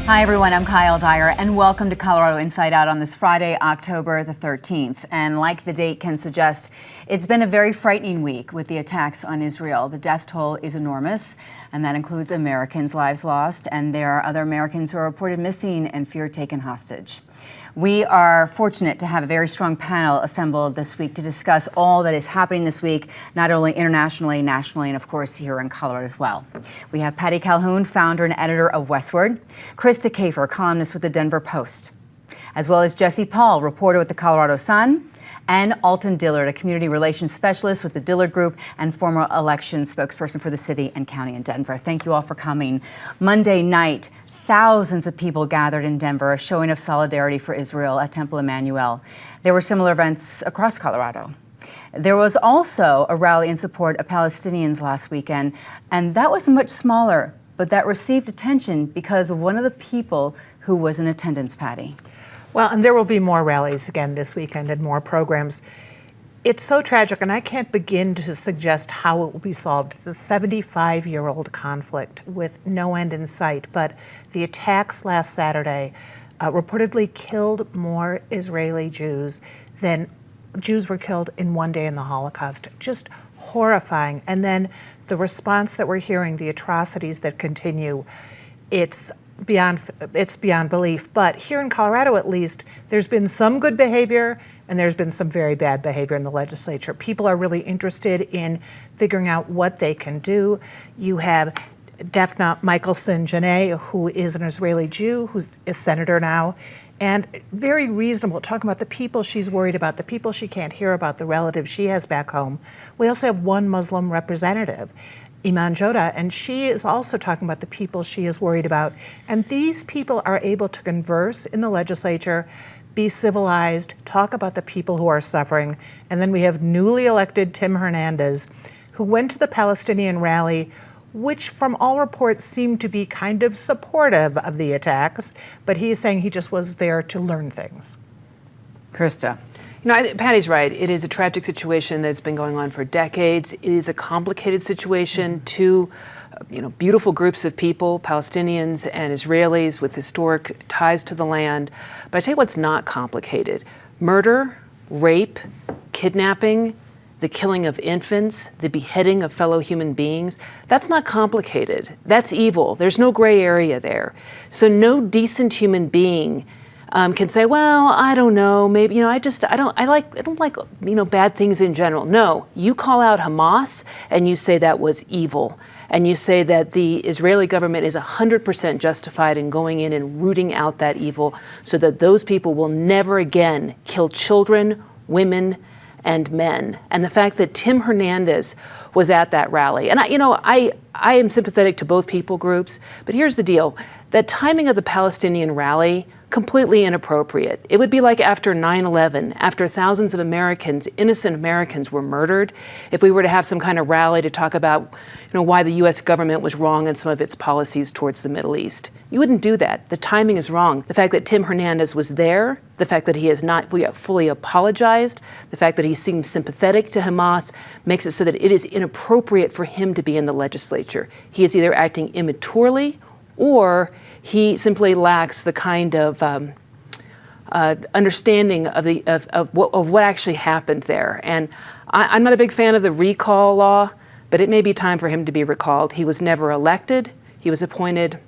Hi everyone, I'm Dyer, and welcome to Colorado Inside Out on this Friday, October the 13th. And like the date can suggest, it's been a very frightening week with the attacks on Israel. The death toll is enormous, and that includes Americans' lives lost, and there are other Americans who are reported missing and feared taken hostage. We are fortunate to have a very strong panel assembled this week to discuss all that is happening this week, not only internationally, nationally, and of course here in Colorado as well. We have Patty Calhoun, founder and editor of Westward, Krista Kafer, columnist with the Denver Post, as well as Jesse Paul, reporter with the Colorado Sun, and Alton Dillard, a community relations specialist with the Dillard Group and former election spokesperson for the city and county in Denver. Thank you all for coming. Monday night, thousands of people gathered in Denver, a showing of solidarity for Israel at Temple Emmanuel. There were similar events across Colorado. There was also a rally in support of Palestinians last weekend, and that was much smaller, but that received attention because of one of the people who was in attendance, Patty. Well, and there will be more rallies again this weekend and more programs. It's so tragic, and I can't begin to suggest how it will be solved. It's a 75-year-old conflict with no end in sight, but the attacks last Saturday reportedly killed more Israeli Jews than Jews were killed in one day in the Holocaust. Just horrifying. And then the response that we're hearing, the atrocities that continue, it's beyond belief. But here in Colorado, at least, there's been some good behavior and there's been some very bad behavior in the legislature. People are really interested in figuring out what they can do. You have Daphna Michelson-Janay, who is an Israeli Jew, who's a senator now, and very reasonable, talking about the people she's worried about, the people she can't hear about, the relatives she has back home. We also have one Muslim representative, Iman Joda, and she is also talking about the people she is worried about. And these people are able to converse in the legislature, be civilized, talk about the people who are suffering. And then we have newly elected Tim Hernandez, who went to the Palestinian rally, which from all reports seemed to be kind of supportive of the attacks, but he's saying he just was there to learn things. Krista. You know, Patty's right. It is a tragic situation that's been going on for decades. It is a complicated situation. Two, beautiful groups of people, Palestinians and Israelis with historic ties to the land. But I tell you what's not complicated. Murder, rape, kidnapping, the killing of infants, the beheading of fellow human beings, that's not complicated. That's evil. There's no gray area there. So no decent human being can say, well, I don't know, maybe, I don't like bad things in general. No, you call out Hamas and you say that was evil. And you say that the Israeli government is 100% justified in going in and rooting out that evil so that those people will never again kill children, women, and men. And the fact that Tim Hernandez was at that rally. And I am sympathetic to both people groups, but here's the deal. The timing of the Palestinian rally, completely inappropriate. It would be like after 9/11, after thousands of Americans, innocent Americans were murdered, if we were to have some kind of rally to talk about, why the U.S. government was wrong in some of its policies towards the Middle East. You wouldn't do that. The timing is wrong. The fact that Tim Hernandez was there, the fact that he has not fully apologized, the fact that he seems sympathetic to Hamas makes it so that it is inappropriate for him to be in the legislature. He is either acting immaturely or he simply lacks the kind of understanding of what actually happened there. And I'm not a big fan of the recall law, but it may be time for him to be recalled. He was never elected. He was appointed.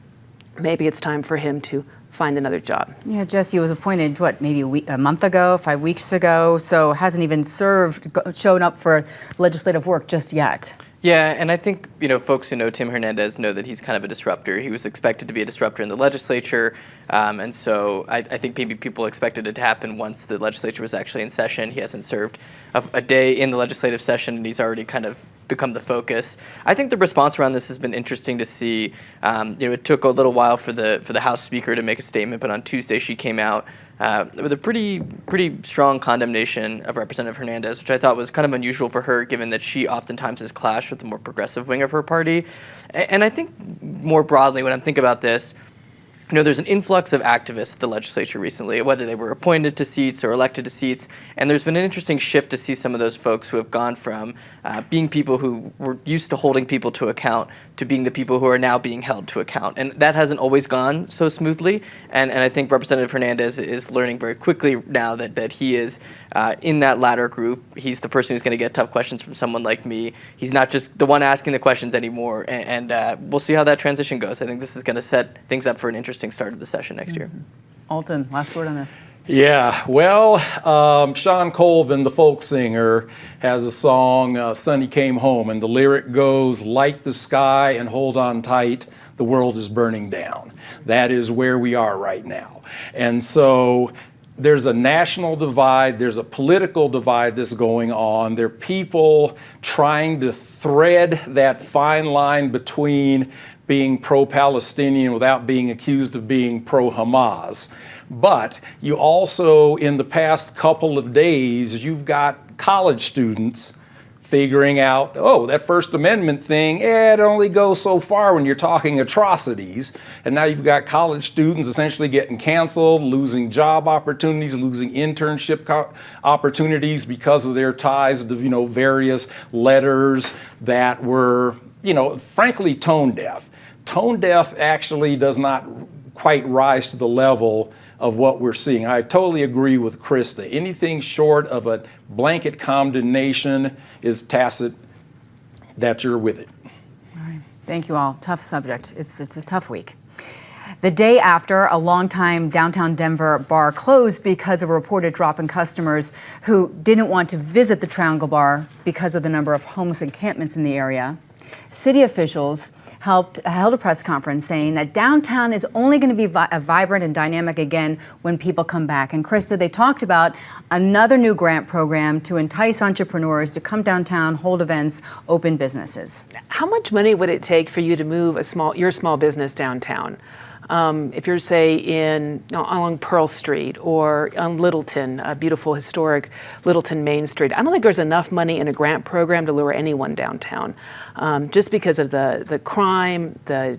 Maybe it's time for him to find another job. Yeah, Jesse was appointed, maybe a month ago, 5 weeks ago, so hasn't even shown up for legislative work just yet. Yeah, and I think, folks who know Tim Hernandez know that he's kind of a disruptor. He was expected to be a disruptor in the legislature, and so I think maybe people expected it to happen once the legislature was actually in session. He hasn't served a day in the legislative session, and he's already kind of become the focus. I think the response around this has been interesting to see. It took a little while for the House Speaker to make a statement, but on Tuesday she came out with a pretty strong condemnation of Representative Hernandez, which I thought was kind of unusual for her, given that she oftentimes has clashed with the more progressive wing of her party. And I think more broadly, when I think about this, there's an influx of activists at the legislature recently, whether they were appointed to seats or elected to seats, and there's been an interesting shift to see some of those folks who have gone from being people who were used to holding people to account to being the people who are now being held to account. And that hasn't always gone so smoothly, and I think Representative Hernandez is learning very quickly now that he is in that latter group. He's the person who's going to get tough questions from someone like me. He's not just the one asking the questions anymore, and we'll see how that transition goes. I think this is going to set things up for an interesting start of the session next year. Alton, last word on this. Yeah, well, Sean Colvin, the folk singer, has a song, Sonny Came Home, and the lyric goes, light the sky and hold on tight, the world is burning down. That is where we are right now. And so there's a national divide, there's a political divide that's going on. There are people trying to thread that fine line between being pro-Palestinian without being accused of being pro-Hamas. But you also, in the past couple of days, you've got college students figuring out, oh, that First Amendment thing, it only goes so far when you're talking atrocities. And now you've got college students essentially getting canceled, losing job opportunities, losing internship opportunities because of their ties to, various letters that were, frankly, tone deaf. Tone deaf actually does not quite rise to the level of what we're seeing. I totally agree with Krista. Anything short of a blanket condemnation is tacit that you're with it. All right. Thank you all. Tough subject. It's a tough week. The day after a longtime downtown Denver bar closed because of a reported drop in customers who didn't want to visit the Triangle Bar because of the number of homeless encampments in the area, city officials held a press conference saying that downtown is only going to be vibrant and dynamic again when people come back. And Krista, they talked about another new grant program to entice entrepreneurs to come downtown, hold events, open businesses. How much money would it take for you to move your small business downtown? If you're, say, along Pearl Street or on Littleton, a beautiful historic Littleton Main Street, I don't think there's enough money in a grant program to lure anyone downtown, just because of the crime, the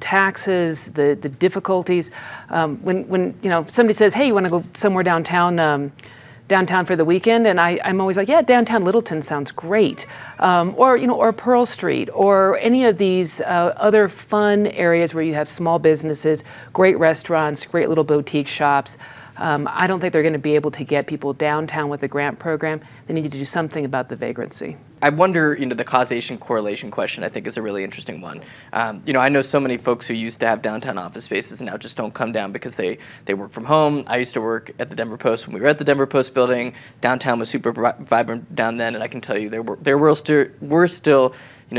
taxes, the difficulties. When somebody says, "Hey, you want to go somewhere downtown for the weekend?" and I'm always like, yeah, downtown Littleton sounds great, or Pearl Street, or any of these other fun areas where you have small businesses, great restaurants, great little boutique shops. I don't think they're going to be able to get people downtown with a grant program. They need to do something about the vagrancy. I wonder, the causation correlation question, I think, is a really interesting one. I know so many folks who used to have downtown office spaces now just don't come down because they work from home. I used to work at the Denver Post when we were at the Denver Post building. Downtown was super vibrant down then, and I can tell you there were still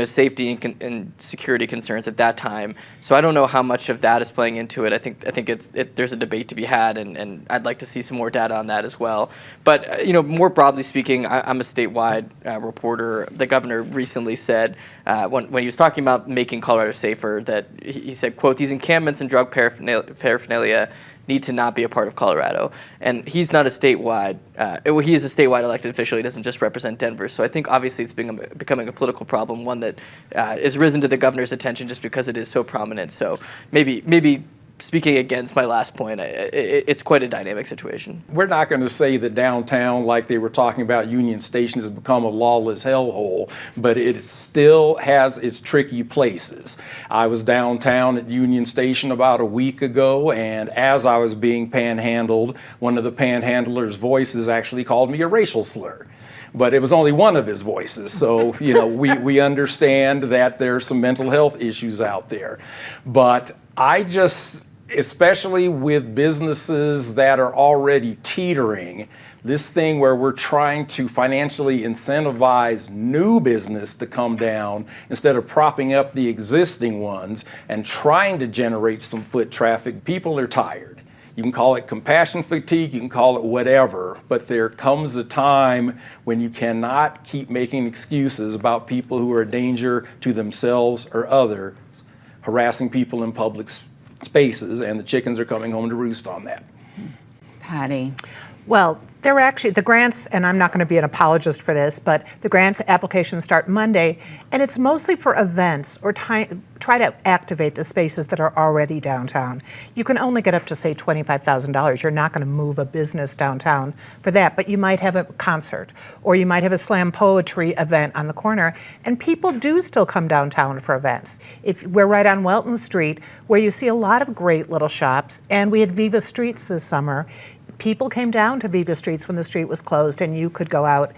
safety and security concerns at that time. So I don't know how much of that is playing into it. I think there's a debate to be had, and I'd like to see some more data on that as well. But more broadly speaking, I'm a statewide reporter. The governor recently said when he was talking about making Colorado safer that he said, quote, "These encampments and drug paraphernalia need to not be a part of Colorado." And he's not a statewide, he is a statewide elected official. He doesn't just represent Denver. So I think obviously it's becoming a political problem, one that is risen to the governor's attention just because it is so prominent. So maybe speaking against my last point, it's quite a dynamic situation. We're not going to say that downtown, like they were talking about Union Station, has become a lawless hellhole, but it still has its tricky places. I was downtown at Union Station about a week ago, and as I was being panhandled, one of the panhandlers' voices actually called me a racial slur. But it was only one of his voices, so we understand that there's some mental health issues out there. But especially with businesses that are already teetering, this thing where we're trying to financially incentivize new business to come down instead of propping up the existing ones and trying to generate some foot traffic, people are tired. You can call it compassion fatigue, you can call it whatever, but there comes a time when you cannot keep making excuses about people who are a danger to themselves or others, harassing people in public spaces, and the chickens are coming home to roost on that. Patty. Well, They're actually, the grants, and I'm not going to be an apologist for this, but the grants applications start Monday, and it's mostly for events or try to activate the spaces that are already downtown. You can only get up to, say, $25,000. You're not going to move a business downtown for that, but you might have a concert, or you might have a slam poetry event on the corner, and people do still come downtown for events. If we're right on Welton Street, where you see a lot of great little shops, and we had Viva Streets this summer. People came down to Viva Streets when the street was closed and you could go out.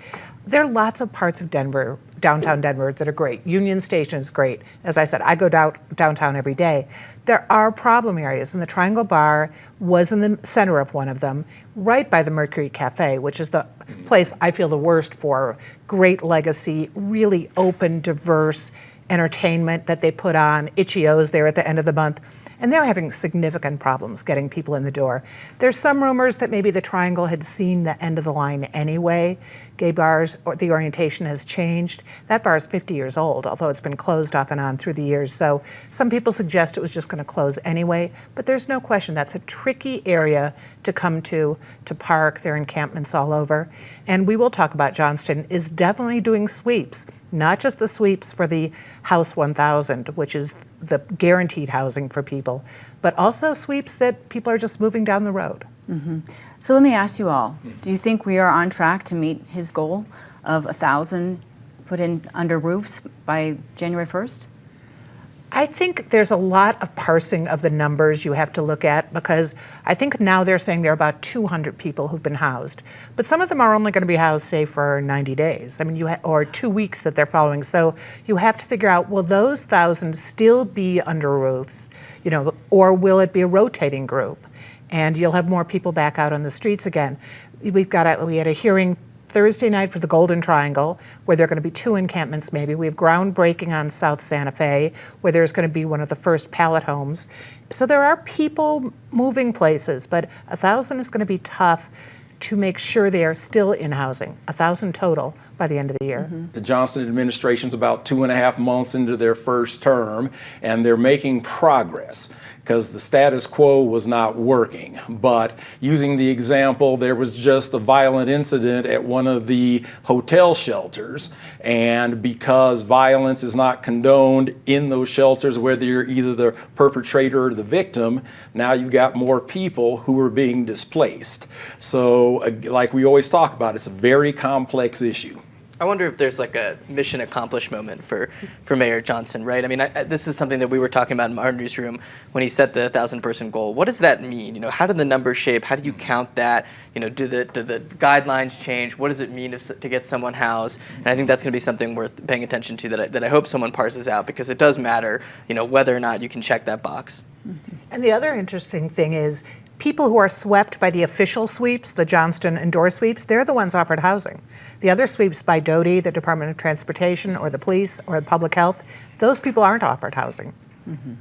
There are lots of parts of Denver, downtown Denver, that are great. Union Station is great. As I said, I go downtown every day. There are problem areas, and the Triangle Bar was in the center of one of them, right by the Mercury Cafe, which is the place I feel the worst for. Great legacy, really open, diverse entertainment that they put on. Itchy-O's there at the end of the month. And they're having significant problems getting people in the door. There's some rumors that maybe the Triangle had seen the end of the line anyway. Gay bars, or the orientation has changed. That bar is 50 years old, although it's been closed off and on through the years. So some people suggest it was just going to close anyway. But there's no question that's a tricky area to come to park. There are encampments all over. And we will talk about Johnston is definitely doing sweeps. Not just the sweeps for the House 1000, which is the guaranteed housing for people, but also sweeps that people are just moving down the road. Mm-hmm. So let me ask you all, do you think we are on track to meet his goal of 1,000 put in under roofs by January 1st? I think there's a lot of parsing of the numbers you have to look at, because I think now they're saying there are about 200 people who've been housed. But some of them are only going to be housed, say, for 90 days. I mean, or 2 weeks that they're following. So you have to figure out, will those 1,000 still be under roofs, or will it be a rotating group? And you'll have more people back out on the streets again. We had a hearing Thursday night for the Golden Triangle, where there are going to be 2 encampments maybe. We have groundbreaking on South Santa Fe, where there's going to be one of the first pallet homes. So there are people moving places, but 1,000 is going to be tough to make sure they are still in housing, 1,000 total by the end of the year. Mm-hmm. The Johnston administration's about 2.5 months into their first term, and they're making progress because the status quo was not working. But using the example, there was just a violent incident at one of the hotel shelters, and because violence is not condoned in those shelters, whether you're either the perpetrator or the victim, now you've got more people who are being displaced. So like we always talk about, it's a very complex issue. I wonder if there's like a mission accomplished moment for Mayor Johnston, right? I mean, this is something that we were talking about in our newsroom when he set the 1,000-person goal. What does that mean? How do the numbers shape? How do you count that? Do the guidelines change? What does it mean to get someone housed? And I think that's going to be something worth paying attention to that I hope someone parses out, because it does matter, whether or not you can check that box. Mm-hmm. And the other interesting thing is, people who are swept by the official sweeps, the Johnston indoor sweeps, they're the ones offered housing. The other sweeps by DOTI, the Department of Transportation, or the police, or the public health, those people aren't offered housing. Mm-hmm.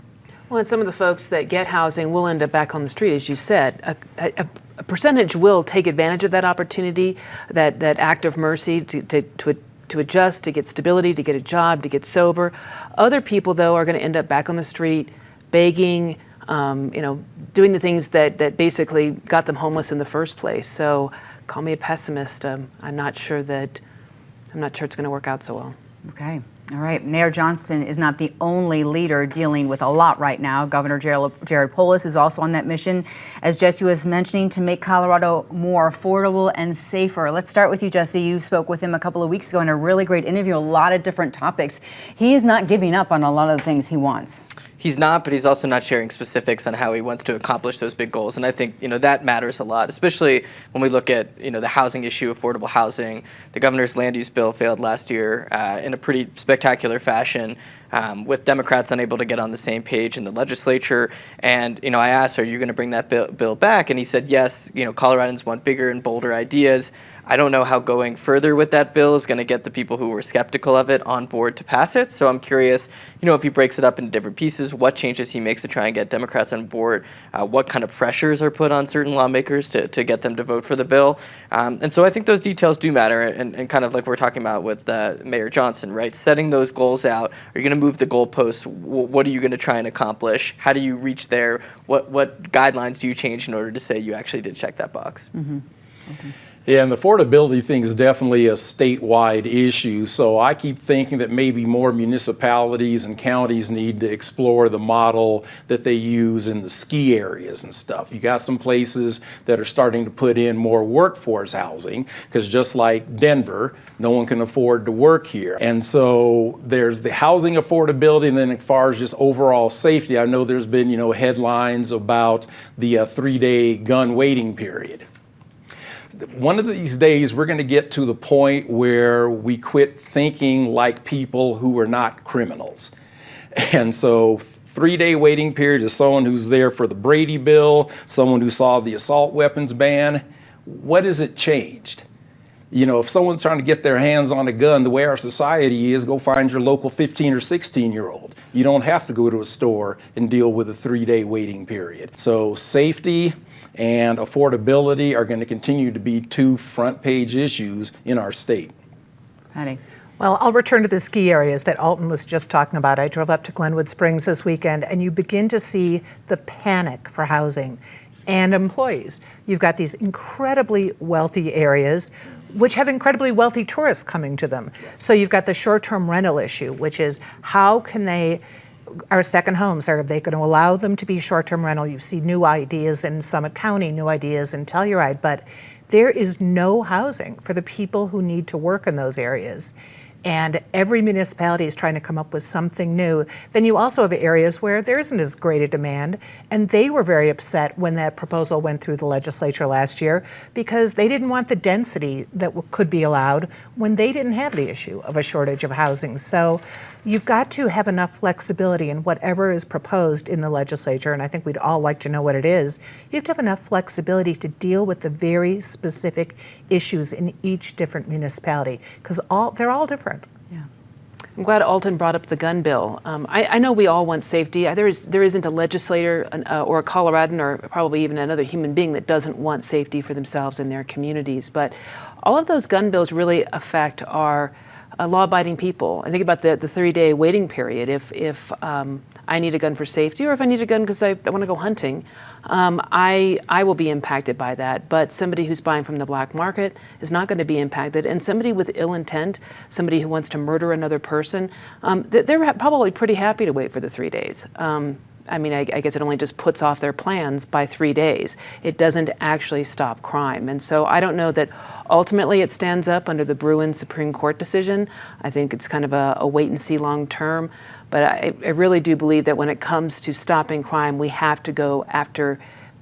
Well, and some of the folks that get housing will end up back on the street, as you said. A percentage will take advantage of that opportunity, that act of mercy to adjust, to get stability, to get a job, to get sober. Other people, though, are going to end up back on the street, begging, doing the things that basically got them homeless in the first place. So call me a pessimist. I'm not sure it's going to work out so well. Okay. All right. Mayor Johnston is not the only leader dealing with a lot right now. Governor Jared Polis is also on that mission, as Jesse was mentioning, to make Colorado more affordable and safer. Let's start with you, Jesse. You spoke with him a couple of weeks ago in a really great interview, a lot of different topics. He is not giving up on a lot of the things he wants. He's not, but he's also not sharing specifics on how he wants to accomplish those big goals. And I think, that matters a lot, especially when we look at, the housing issue, affordable housing. The governor's land use bill failed last year in a pretty spectacular fashion, with Democrats unable to get on the same page in the legislature. And, I asked, are you going to bring that bill back? And he said, yes, Coloradans want bigger and bolder ideas. I don't know how going further with that bill is going to get the people who were skeptical of it on board to pass it. So I'm curious, if he breaks it up into different pieces, what changes he makes to try and get Democrats on board, what kind of pressures are put on certain lawmakers to get them to vote for the bill. And so I think those details do matter, and kind of like we're talking about with Mayor Johnston, right? Setting those goals out. Are you going to move the goalposts? What are you going to try and accomplish? How do you reach there? What guidelines do you change in order to say you actually did check that box? Mm-hmm. Okay. Yeah, and the affordability thing is definitely a statewide issue. So I keep thinking that maybe more municipalities and counties need to explore the model that they use in the ski areas and stuff. You got some places that are starting to put in more workforce housing, because just like Denver, no one can afford to work here. And so there's the housing affordability, and then as far as just overall safety, I know there's been, headlines about the 3-day gun waiting period. One of these days, we're going to get to the point where we quit thinking like people who are not criminals. And so 3-day waiting period is someone who's there for the Brady Bill, someone who saw the assault weapons ban. What has it changed? If someone's trying to get their hands on a gun, the way our society is, go find your local 15 or 16-year-old. You don't have to go to a store and deal with a 3-day waiting period. So safety and affordability are going to continue to be 2 front-page issues in our state. Patty. Well, I'll return to the ski areas that Alton was just talking about. I drove up to Glenwood Springs this weekend, and you begin to see the panic for housing and employees. You've got these incredibly wealthy areas which have incredibly wealthy tourists coming to them. So you've got the short-term rental issue, which is how can our second homes, are they going to allow them to be short-term rental? You see new ideas in Summit County, new ideas in Telluride, but there is no housing for the people who need to work in those areas. And every municipality is trying to come up with something new. Then you also have areas where there isn't as great a demand, and they were very upset when that proposal went through the legislature last year because they didn't want the density that could be allowed when they didn't have the issue of a shortage of housing. So you've got to have enough flexibility in whatever is proposed in the legislature, and I think we'd all like to know what it is. You have to have enough flexibility to deal with the very specific issues in each different municipality, because they're all different. Yeah. I'm glad Alton brought up the gun bill. I know we all want safety. There isn't a legislator or a Coloradan or probably even another human being that doesn't want safety for themselves and their communities. But all of those gun bills really affect our law-abiding people. I think about the 30-day waiting period. If I need a gun for safety, or if I need a gun because I want to go hunting, I will be impacted by that. But somebody who's buying from the black market is not going to be impacted. And somebody with ill intent, somebody who wants to murder another person, they're probably pretty happy to wait for the 3 days. I guess it only just puts off their plans by 3 days. It doesn't actually stop crime. And so I don't know that ultimately it stands up under the Bruin Supreme Court decision. I think it's kind of a wait and see long term. But I really do believe that when it comes to stopping crime, we have to go after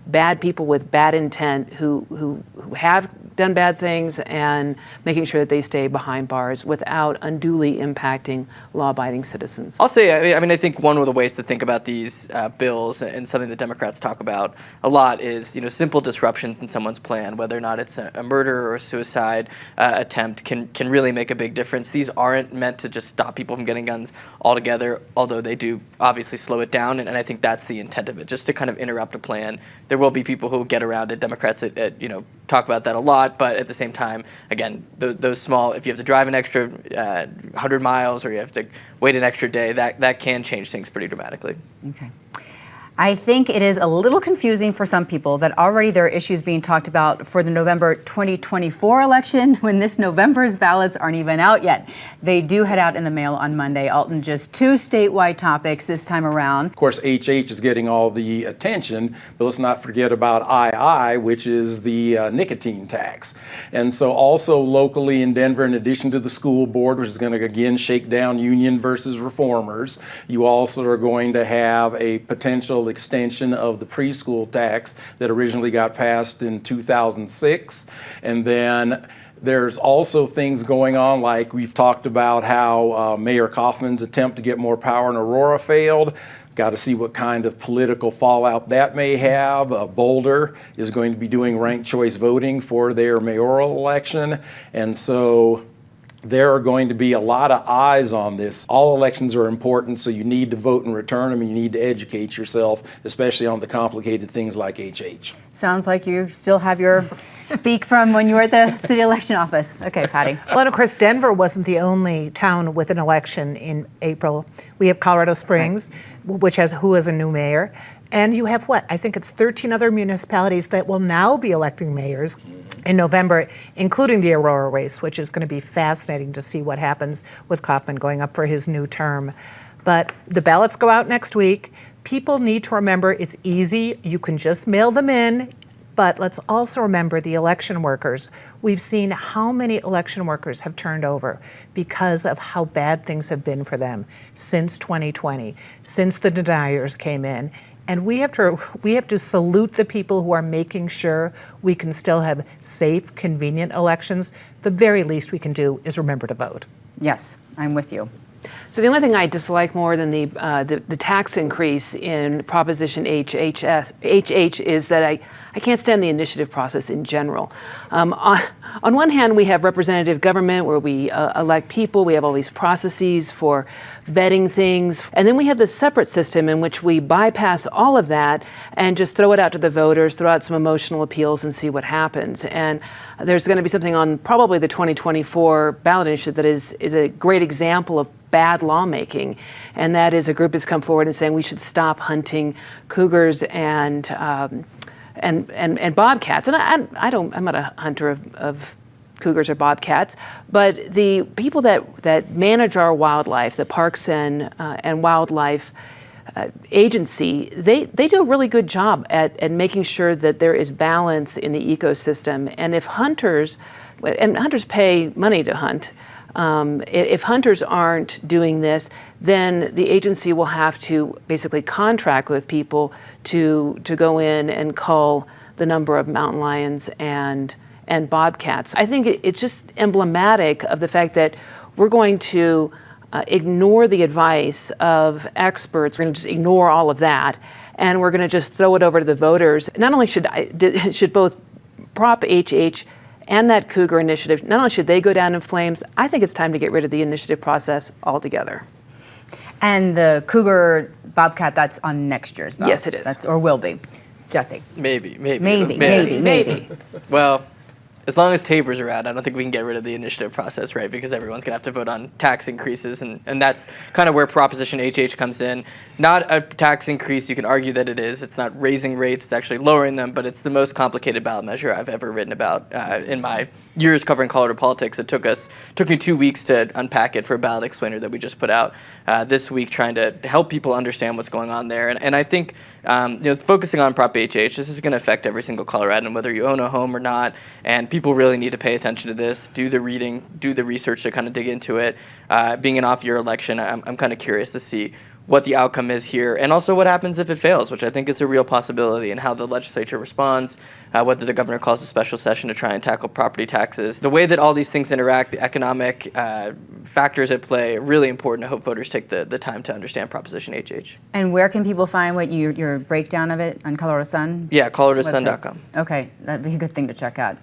bad people with bad intent who have done bad things, and making sure that they stay behind bars without unduly impacting law-abiding citizens. I'll say, I think one of the ways to think about these bills, and something that Democrats talk about a lot, is simple disruptions in someone's plan, whether or not it's a murder or a suicide attempt, can really make a big difference. These aren't meant to just stop people from getting guns altogether, although they do obviously slow it down, and I think that's the intent of it, just to kind of interrupt a plan. There will be people who get around it. Democrats talk about that a lot, but at the same time, again, those small, if you have to drive an extra 100 miles or you have to wait an extra day, that can change things pretty dramatically. Okay. I think it is a little confusing for some people that already there are issues being talked about for the November 2024 election when this November's ballots aren't even out yet. They do head out in the mail on Monday. Alton, just 2 statewide topics this time around. Of course, HH is getting all the attention, but let's not forget about II, which is the nicotine tax. And so also locally in Denver, in addition to the school board, which is going to again shake down union versus reformers, you also are going to have a potential extension of the preschool tax that originally got passed in 2006. And then there's also things going on, like we've talked about how Mayor Kaufman's attempt to get more power in Aurora failed. Got to see what kind of political fallout that may have. Boulder is going to be doing ranked choice voting for their mayoral election. And so there are going to be a lot of eyes on this. All elections are important, so you need to vote and return them, and you need to educate yourself, especially on the complicated things like HH. Sounds like you still have your speak from when you were at the city election office. Okay, Patty. Well, and of course, Denver wasn't the only town with an election in April. We have Colorado Springs, who has a new mayor. And you have I think it's 13 other municipalities that will now be electing mayors. in November, including the Aurora race, which is going to be fascinating to see what happens with Kaufman going up for his new term. But the ballots go out next week. People need to remember it's easy. You can just mail them in. But let's also remember the election workers. We've seen how many election workers have turned over because of how bad things have been for them since 2020, since the deniers came in. And we have to salute the people who are making sure we can still have safe, convenient elections. The very least we can do is remember to vote. Yes, I'm with you. So the only thing I dislike more than the tax increase in Proposition HH is that I can't stand the initiative process in general. On one hand, we have representative government where we elect people. We have all these processes for vetting things. And then we have this separate system in which we bypass all of that and just throw it out to the voters, throw out some emotional appeals and see what happens. And there's going to be something on probably the 2024 ballot initiative that is a great example of bad lawmaking, and that is a group has come forward and saying we should stop hunting cougars and bobcats. And I'm not a hunter of cougars or bobcats, but the people that manage our wildlife, the Parks and Wildlife Agency, they do a really good job at making sure that there is balance in the ecosystem. And if hunters pay money to hunt. If hunters aren't doing this, then the agency will have to basically contract with people to go in and cull the number of mountain lions and bobcats. I think it's just emblematic of the fact that we're going to ignore the advice of experts. We're going to just ignore all of that, and we're going to just throw it over to the voters. Not only should both Prop HH and that cougar initiative, not only should they go down in flames, I think it's time to get rid of the initiative process altogether. And the cougar bobcat, that's on next year's ballot. Yes, it is. Or will be. Jesse. Maybe. Maybe. Well, as long as Tabor's around, I don't think we can get rid of the initiative process, right? Because everyone's going to have to vote on tax increases, and that's kind of where Proposition HH comes in. Not a tax increase, you can argue that it is. It's not raising rates, it's actually lowering them, but it's the most complicated ballot measure I've ever written about in my years covering Colorado politics. It took me 2 weeks to unpack it for a ballot explainer that we just put out this week, trying to help people understand what's going on there. And I think focusing on Prop HH, this is going to affect every single Coloradan, whether you own a home or not. And people really need to pay attention to this, do the reading, do the research to kind of dig into it. Being an off-year election, I'm kind of curious to see what the outcome is here, and also what happens if it fails, which I think is a real possibility, and how the legislature responds, whether the governor calls a special session to try and tackle property taxes. The way that all these things interact, the economic factors at play, really important. I hope voters take the time to understand Proposition HH. And where can people find your breakdown of it on Colorado Sun? Yeah, coloradosun.com. Okay, that'd be a good thing to check out.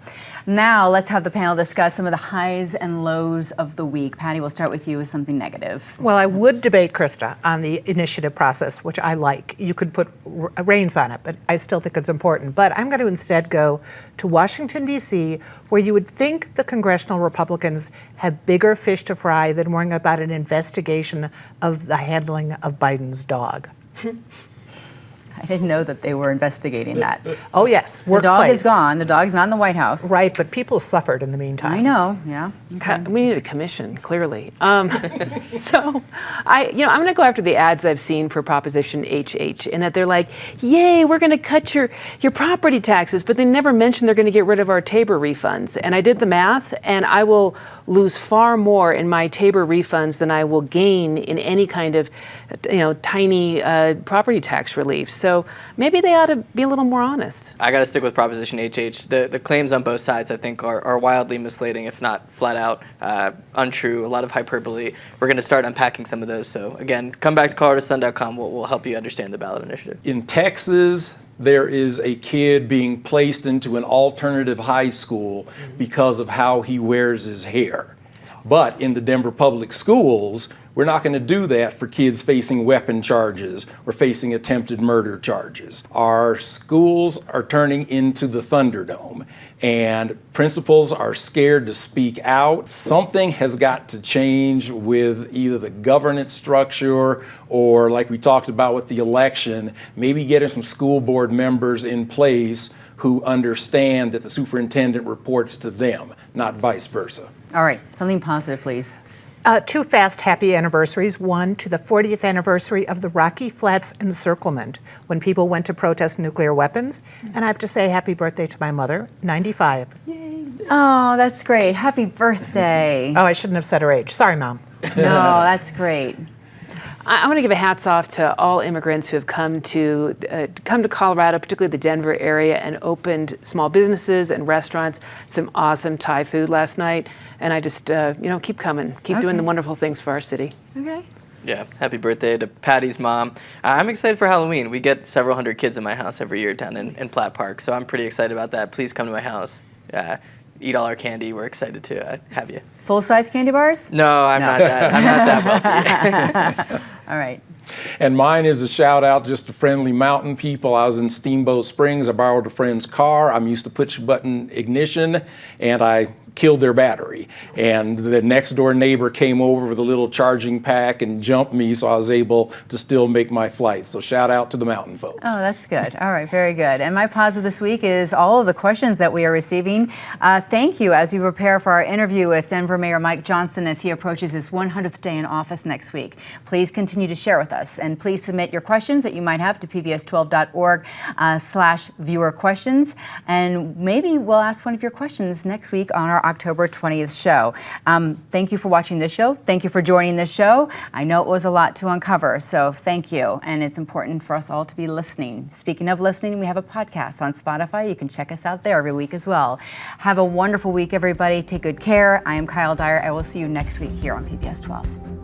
Now, let's have the panel discuss some of the highs and lows of the week. Patty, we'll start with you with something negative. Well, I would debate Krista on the initiative process, which I like. You could put reins on it, but I still think it's important. But I'm going to instead go to Washington, D.C., where you would think the congressional Republicans have bigger fish to fry than worrying about an investigation of the handling of Biden's dog. I didn't know that they were investigating that. Oh, yes. The dog is gone. The dog's not in the White House. Right, but people suffered in the meantime. I know, yeah. Okay. We need a commission, clearly. So I'm going to go after the ads I've seen for Proposition HH, in that they're like, yay, we're going to cut your property taxes, but they never mention they're going to get rid of our Tabor refunds. And I did the math, and I will lose far more in my Tabor refunds than I will gain in any kind of tiny property tax relief. So maybe they ought to be a little more honest. I got to stick with Proposition HH. The claims on both sides, I think, are wildly misleading, if not flat out untrue, a lot of hyperbole. We're going to start unpacking some of those. So again, come back to coloradosun.com. We'll help you understand the ballot initiative. In Texas, there is a kid being placed into an alternative high school because of how he wears his hair. But in the Denver public schools, we're not going to do that for kids facing weapon charges or facing attempted murder charges. Our schools are turning into the Thunderdome, and principals are scared to speak out. Something has got to change with either the governance structure or, like we talked about with the election, maybe getting some school board members in place who understand that the superintendent reports to them, not vice versa. All right, something positive, please. 2 fast happy anniversaries. One to the 40th anniversary of the Rocky Flats encirclement when people went to protest nuclear weapons. And I have to say happy birthday to my mother, 95. Oh, that's great. Happy birthday. Oh, I shouldn't have said her age. Sorry, Mom. No, that's great. I want to give a hats off to all immigrants who have come to Colorado, particularly the Denver area, and opened small businesses and restaurants. Some awesome Thai food last night, and I just keep coming, keep doing the wonderful things for our city. Okay. Yeah, happy birthday to Patty's mom. I'm excited for Halloween. We get several hundred kids in my house every year down in Platt Park, so I'm pretty excited about that. Please come to my house. Eat all our candy. We're excited to have you. Full-size candy bars? No, I'm not that wealthy. All right. And mine is a shout out just to friendly mountain people. I was in Steamboat Springs. I borrowed a friend's car. I'm used to push-button ignition, and I killed their battery. And the next door neighbor came over with a little charging pack and jumped me, so I was able to still make my flight. So shout out to the mountain folks. Oh, that's good. All right, very good. And my positive this week is all of the questions that we are receiving. Thank you as we prepare for our interview with Denver Mayor Mike Johnston as he approaches his 100th day in office next week. Please continue to share with us, and please submit your questions that you might have to pbs12.org/viewer questions, and maybe we'll ask one of your questions next week on our October 20th show. Thank you for watching this show. Thank you for joining this show. I know it was a lot to uncover, so thank you. And it's important for us all to be listening. Speaking of listening, we have a podcast on Spotify. You can check us out there every week as well. Have a wonderful week, everybody. Take good care. I am Kyle Dyer. I will see you next week here on PBS 12.